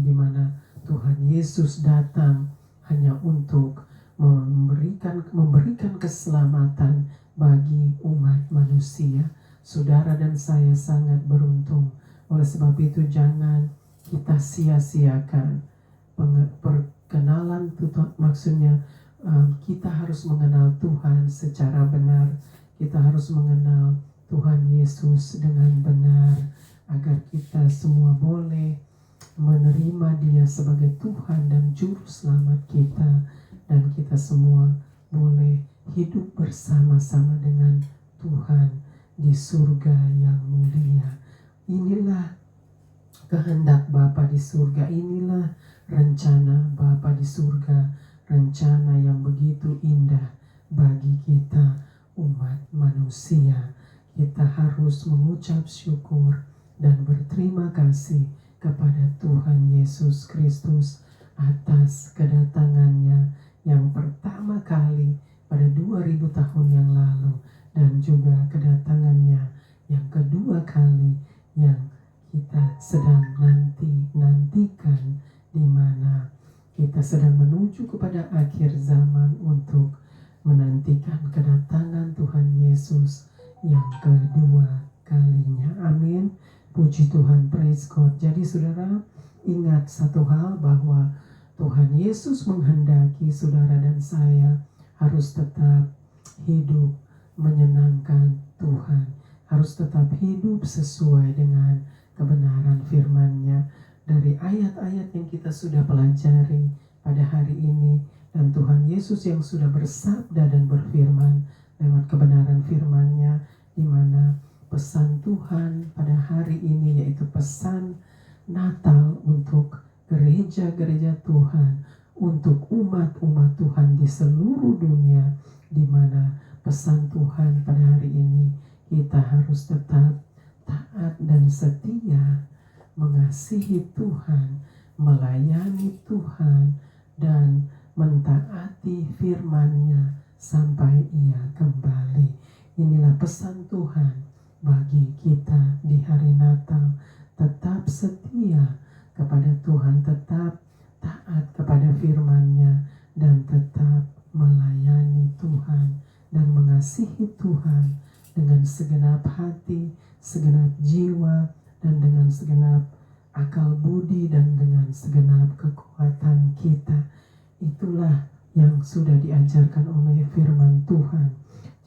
di mana Tuhan Yesus datang hanya untuk memberikan keselamatan bagi umat manusia. Saudara dan saya sangat beruntung. Oleh sebab itu jangan kita sia-siakan perkenalan Tuhan. Maksudnya kita harus mengenal Tuhan secara benar. Kita harus mengenal Tuhan Yesus dengan benar, agar kita semua boleh menerima Dia sebagai Tuhan dan Juru Selamat kita, dan kita semua boleh hidup bersama-sama dengan Tuhan di surga yang mulia. Inilah kehendak Bapa di surga, inilah rencana Bapa di surga, rencana yang begitu indah bagi kita umat manusia. Kita harus mengucap syukur dan berterima kasih kepada Tuhan Yesus Kristus atas kedatangannya yang pertama kali pada 2000 tahun yang lalu, dan juga kedatangannya yang kedua kali yang kita sedang nantikan, di mana kita sedang menuju kepada akhir zaman untuk menantikan kedatangan Tuhan Yesus yang kedua kalinya. Amin. Puji Tuhan, praise God. Jadi saudara, ingat satu hal, bahwa Tuhan Yesus menghendaki saudara dan saya harus tetap hidup menyenangkan Tuhan, harus tetap hidup sesuai dengan kebenaran firman-Nya, dari ayat-ayat yang kita sudah pelajari pada hari ini, dan Tuhan Yesus yang sudah bersabda dan berfirman lewat kebenaran firman-Nya, di mana pesan Tuhan pada hari ini yaitu pesan Natal untuk gereja-gereja Tuhan, untuk umat-umat Tuhan di seluruh dunia, di mana pesan Tuhan pada hari ini kita harus tetap taat dan setia, mengasihi Tuhan, melayani Tuhan, dan mentaati firman-Nya sampai Ia kembali. Inilah pesan Tuhan bagi kita di hari Natal. Tetap setia kepada Tuhan, tetap taat kepada firman-Nya, dan tetap melayani Tuhan dan mengasihi Tuhan dengan segenap hati, segenap jiwa, dan dengan segenap akal budi, dan dengan segenap kekuatan kita. Itulah yang sudah diajarkan oleh firman Tuhan.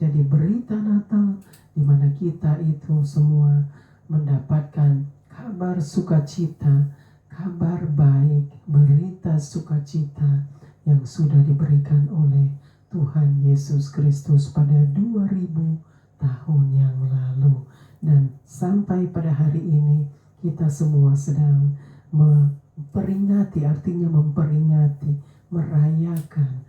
Jadi berita Natal di mana kita itu semua mendapatkan kabar sukacita, kabar baik, berita sukacita yang sudah diberikan oleh Tuhan Yesus Kristus pada 2000 tahun yang lalu. Dan sampai pada hari ini kita semua sedang memperingati, artinya memperingati, merayakan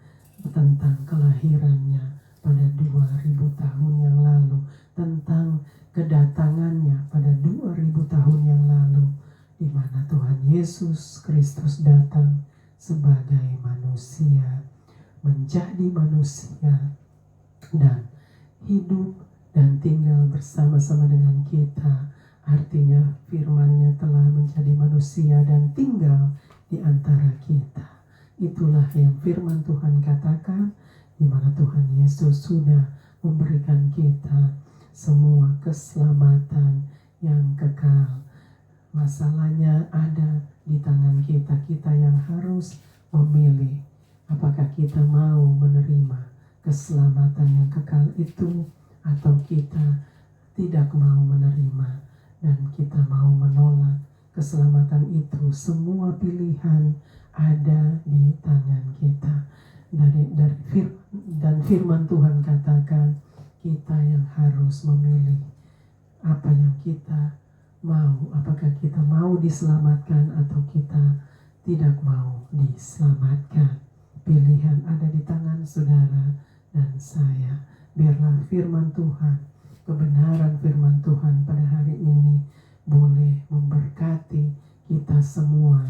tentang kelahirannya pada 2000 tahun yang lalu, tentang kedatangannya pada 2000 tahun yang lalu, di mana Tuhan Yesus Kristus datang sebagai manusia, menjadi manusia, dan hidup dan tinggal bersama-sama dengan kita. Artinya firman-Nya telah menjadi manusia dan tinggal di antara kita. Itulah yang firman Tuhan katakan, di mana Tuhan Yesus sudah memberikan kita semua keselamatan yang kekal. Masalahnya ada di tangan kita. Kita yang harus memilih apakah kita mau menerima keselamatan yang kekal itu, atau kita tidak mau menerima dan kita mau menolak keselamatan itu. Semua pilihan ada di tangan kita. Dan firman Tuhan katakan kita yang harus memilih apa yang kita mau. Apakah kita mau diselamatkan atau kita tidak mau diselamatkan. Pilihan ada di tangan saudara dan saya. Biarlah firman Tuhan, kebenaran firman Tuhan pada hari ini boleh memberkati kita semua.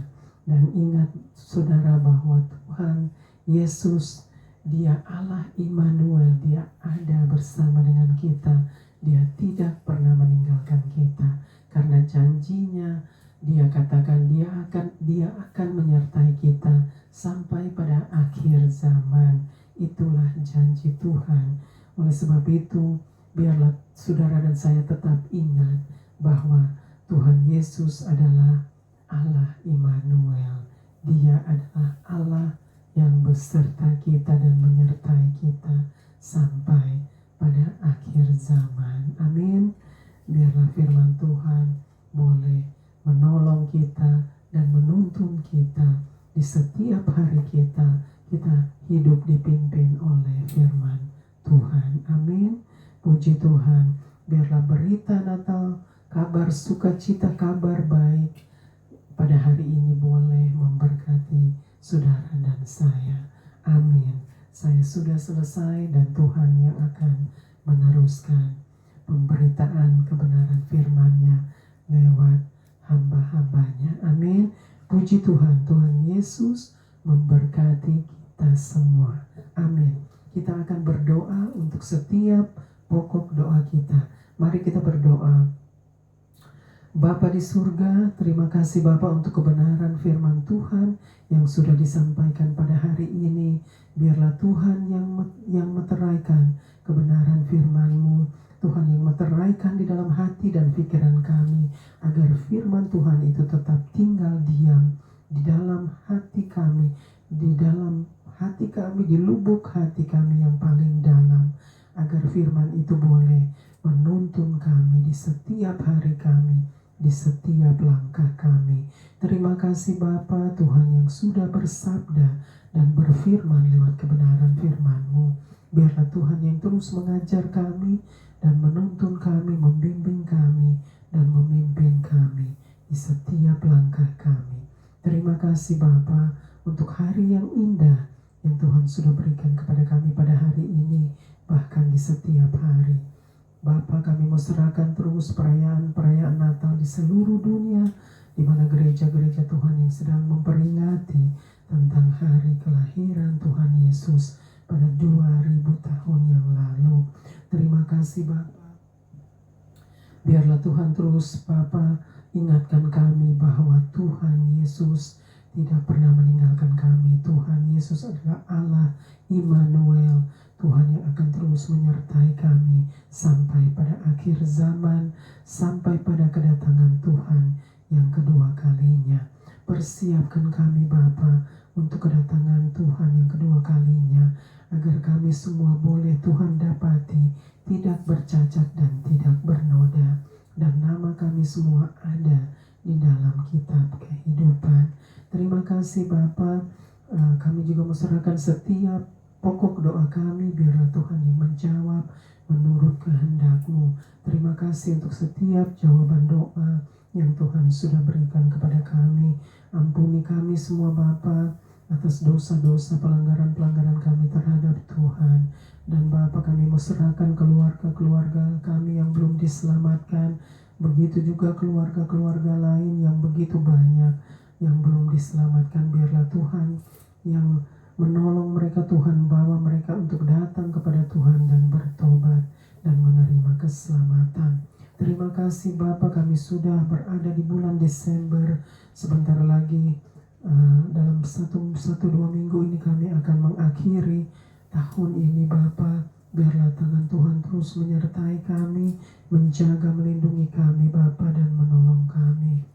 Dan ingat saudara bahwa Tuhan Yesus, Dia Allah Immanuel, Dia ada bersama dengan kita. Dia tidak pernah meninggalkan kita, karena janjinya Dia katakan Dia akan menyertai kita sampai pada akhir zaman. Itulah janji Tuhan. Oleh sebab itu, biarlah saudara dan saya tetap ingat bahwa Tuhan Yesus adalah Allah Immanuel. Dia adalah Allah yang beserta kita dan menyertai kita sampai pada akhir zaman. Amin. Biarlah firman Tuhan boleh menolong kita dan menuntun kita di setiap hari kita. Kita hidup dipimpin oleh firman Tuhan. Amin. Puji Tuhan. Biarlah berita Natal, kabar sukacita, kabar baik pada hari ini boleh memberkati saudara dan saya. Amin. Saya sudah selesai dan Tuhan yang akan meneruskan pemberitaan kebenaran firman-Nya lewat hamba-hambanya. Amin. Puji Tuhan. Tuhan Yesus memberkati kita semua. Amin. Kita akan berdoa untuk setiap pokok doa kita. Mari kita berdoa. Bapa di surga, terima kasih Bapa untuk kebenaran firman Tuhan yang sudah disampaikan pada hari ini. Biarlah Tuhan yang meteraikan kebenaran firman-Mu, Tuhan yang meteraikan di dalam hati dan pikiran kami, agar firman Tuhan itu tetap tinggal diam di dalam hati kami, di dalam hati kami, di lubuk hati kami yang paling dalam, agar firman itu boleh menuntun kami di setiap hari kami, di setiap langkah kami. Terima kasih Bapa, Tuhan yang sudah bersabda dan berfirman lewat kebenaran firman-Mu. Biarlah Tuhan yang terus mengajar kami dan menuntun kami, membimbing kami, dan memimpin kami di setiap langkah kami. Terima kasih Bapa untuk hari yang indah yang Tuhan sudah berikan kepada kami pada hari ini, bahkan di setiap hari. Bapa, kami mau serahkan terus perayaan Natal di seluruh dunia, di mana gereja-gereja Tuhan yang sedang memperingati tentang hari kelahiran Tuhan Yesus pada 2000 tahun yang lalu. Terima kasih Bapa. Biarlah Tuhan terus Bapa ingatkan kami bahwa Tuhan Yesus tidak pernah meninggalkan kami. Tuhan Yesus adalah Allah Immanuel, Tuhan yang akan terus menyertai kami sampai pada akhir zaman, sampai pada kedatangan Tuhan yang kedua kalinya. Persiapkan kami Bapa untuk kedatangan Tuhan yang kedua kalinya, agar kami semua boleh Tuhan dapati tidak bercacat dan tidak bernoda, dan nama kami semua ada di dalam kitab kehidupan. Terima kasih Bapa. Kami juga menserahkan setiap pokok doa kami, biarlah Tuhan yang menjawab menurut kehendak-Mu. Terima kasih untuk setiap jawaban doa yang Tuhan sudah berikan kepada kami. Ampuni kami semua Bapa atas dosa-dosa pelanggaran-pelanggaran kami terhadap Tuhan. Dan Bapa, kami mau serahkan keluarga-keluarga kami yang belum diselamatkan. Begitu juga keluarga-keluarga lain yang begitu banyak yang belum diselamatkan. Biarlah Tuhan yang menolong mereka, Tuhan bawa mereka untuk datang kepada Tuhan dan bertobat dan menerima keselamatan. Terima kasih Bapa, kami sudah berada di bulan Desember. Sebentar lagi dalam 1-2 minggu ini kami akan mengakhiri tahun ini Bapa. Biarlah tangan Tuhan terus menyertai kami, menjaga, melindungi kami Bapa, dan menolong kami.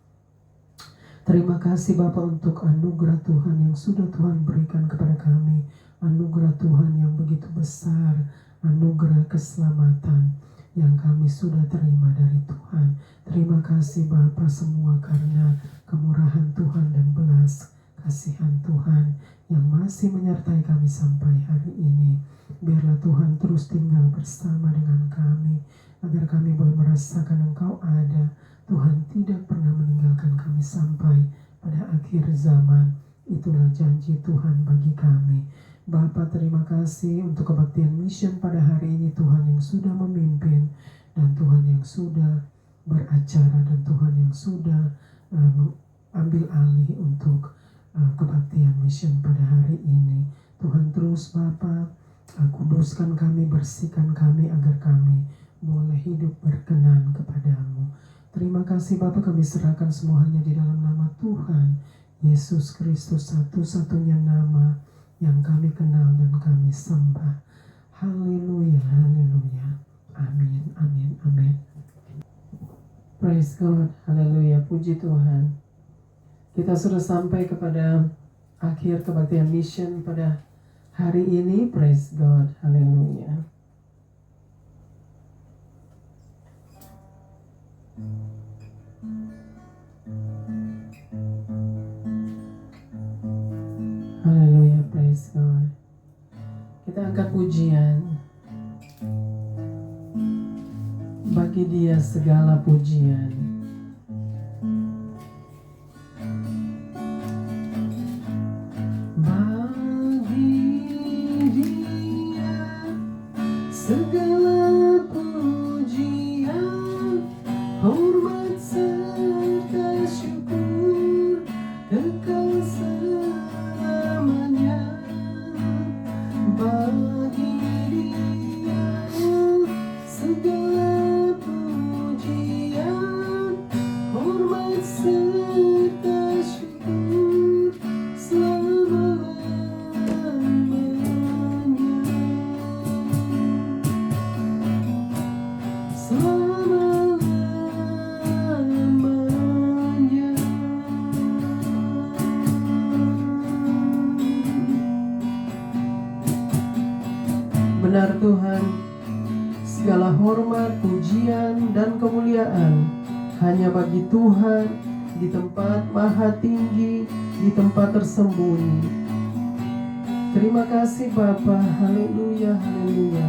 Terima kasih Bapa untuk anugerah Tuhan yang sudah Tuhan berikan kepada kami. Anugerah Tuhan yang begitu besar, anugerah keselamatan yang kami sudah terima dari Tuhan. Terima kasih Bapa semua karena kemurahan Tuhan dan belas kasihan Tuhan yang masih menyertai kami sampai hari ini. Biarlah Tuhan terus tinggal bersama dengan kami, agar kami boleh merasakan Engkau ada. Tuhan tidak pernah meninggalkan kami sampai pada akhir zaman. Itulah janji Tuhan bagi kami. Bapa, terima kasih untuk kebaktian mission pada hari ini, Tuhan yang sudah memimpin, dan Tuhan yang sudah beracara, dan Tuhan yang sudah ambil alih untuk kebaktian mission pada hari ini. Tuhan terus Bapa kuduskan kami, bersihkan kami, agar kami boleh hidup berkenan kepadamu. Terima kasih Bapa, kami serahkan semuanya di dalam nama Tuhan Yesus Kristus, satu-satunya nama yang kami kenal dan kami sembah. Haleluya, haleluya. Amin, amin, amin. Praise God, haleluya, puji Tuhan. Kita sudah sampai kepada akhir kebaktian mission pada hari ini. Praise God, haleluya. Haleluya, praise God. Kita angkat pujian. Bagi Dia segala pujian. Bagi Dia segala pujian, hormat serta syukur kekal selamanya. Bagi Dia segala pujian, hormat serta syukur selama-lamanya. Selama-lamanya. Benar Tuhan, segala hormat, pujian, dan kemuliaan hanya bagi Tuhan di tempat maha tinggi, di tempat tersembunyi. Terima kasih Bapa, haleluya, haleluya.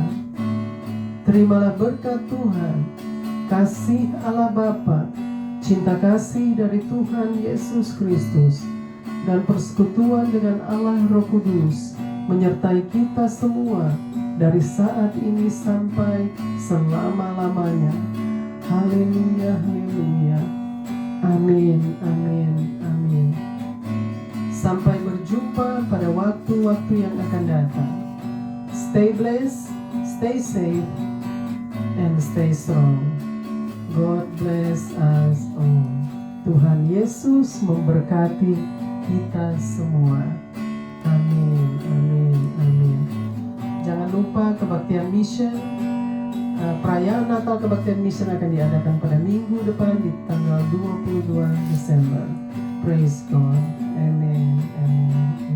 Terimalah berkat Tuhan, kasih Allah Bapa, cinta kasih dari Tuhan Yesus Kristus, dan persekutuan dengan Allah Roh Kudus menyertai kita semua dari saat ini sampai selama-lamanya. Haleluya, haleluya. Amin, amin, amin. Sampai berjumpa pada waktu-waktu yang akan datang. Stay blessed, stay safe, and stay strong. God bless us all. Tuhan Yesus memberkati kita semua. Amin, amin, amin. Jangan lupa kebaktian mission. Perayaan Natal Kebaktian Mission akan diadakan pada minggu depan di tanggal 22 Desember. Praise God. Amen, amen, amen.